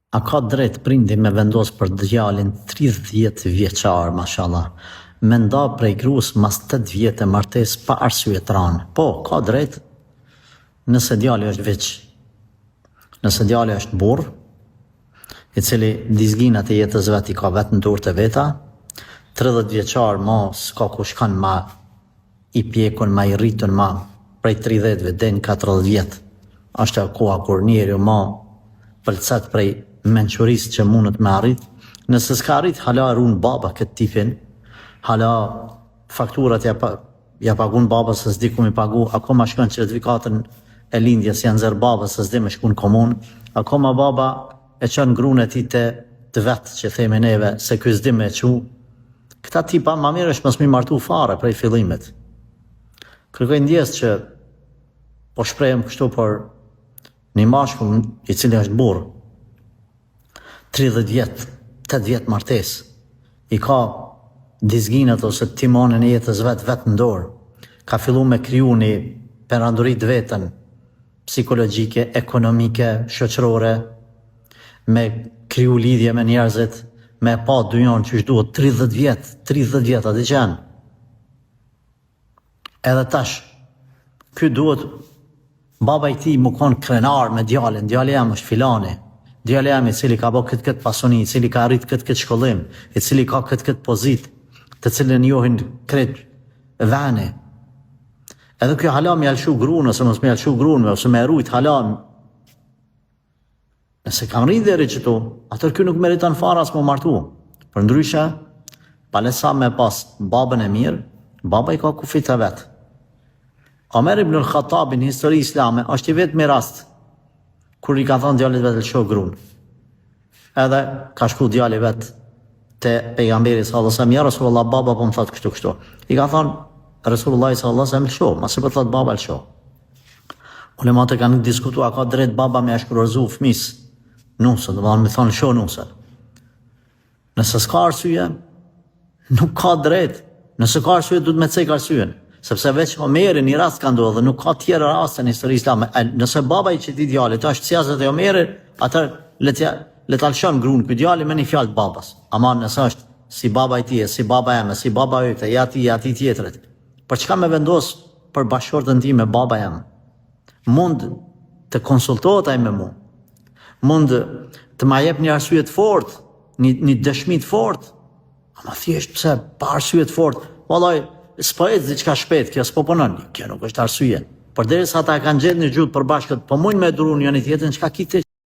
A ka drejt prindi me vendos për djalin 30 vjeçar, mashallah, me nda prej gruas mas 8 vjetë martes pa arsye të ranë? Po, ka drejt, nëse djali është veç, nëse djali është burr, i cili dizginat e jetës vet i ka vetë në dorë të veta, 30 vjeçar ma s'ka kush kanë ma i pjekun, ma i rritun, ma prej 30 deri në 40 vjetë. Është koha kur njeriu ma pëlqet prej mençurisë që mundet me arrit. Nëse s'ka arrit, hala ruan baba këtë tipin, hala fakturat ja pagun baba se s'di ku mi pagu, akoma shkon certifikatën e lindjes janë nxerr baba se s'di me shku në komunë, akoma baba e çon gruan e tij të vet që themi neve se ky s'di me çu. Këta tipa ma mirë është mos mi martu fare prej fillimit. Kërkoj ndjes që po shprehem kështu për një mashkull i cili është burr, 30 vjet, 8 vjet martes, i ka dizginat ose timonin e jetës vet në dorë, ka fillu me kriju një perandori të vetën, psikologjike, ekonomike, shoqërore, me kriju lidhje me njerëzit, me pa dynjon që është duhet 30 vjet, ati qenë. Edhe tash, ky duhet baba i tij më konë krenar me djalin, djali jam është filani, djali jam i cili ka bo këtë pasoni, i cili ka arrit këtë shkollim, i cili ka këtë pozit, të cilën njohin krejt vene. Edhe kjo hala me jalshu gruan, ose mos me jalshu gruan, ose me rujt hala. Nëse kam rrit deri qëtu, atër kjo nuk meriton fare as më martu. Për ndryshe, palesa me pas babën e mirë, baba i ka kufit e vetë. Omer ibn al-Khattabi në histori islame është i vetë me rast kur i ka thonë djalit vetë lësho gruan. Edhe ka shku djali vetë te pejgamberi sallallahu alaihi wasallam, ja Rasulullah, baba po më thotë kështu. I ka thonë Rasulullah sallallahu alaihi wasallam lësho, masi po thotë baba lësho. Ulemat e kanë diskutu a ka drejt baba me shkruarzu fëmis nusën, do me thonë lësho nusën. Nëse s'ka arsye, nuk ka drejt. Nëse ka arsye, du të me cek arsyen. Sepse veç Omeri një rast ka ndodhur, nuk ka tjera raste në histori islame. Nëse baba i qëti djalit është sjaset e Omeri, atër le ta lëshon gruan ky djali me një fjalë të babas. Ama nëse është si baba i tij, si baba jam, si baba yte, ja ti tjetrit. Për çka me vendos për bashkëshortën time baba jam? Mund të konsultohet ai me mua. Mund të ma jep një arsye të fortë, një dëshmi të fortë. Ama thjesht pse pa arsye të fortë, vallai s'po ec diçka shpejt, kjo s'po punon. Kjo nuk është arsye. Por derisa ata kanë gjetur një gjuhë përbashkët, po mund me duru njëri tjetrin, çka kite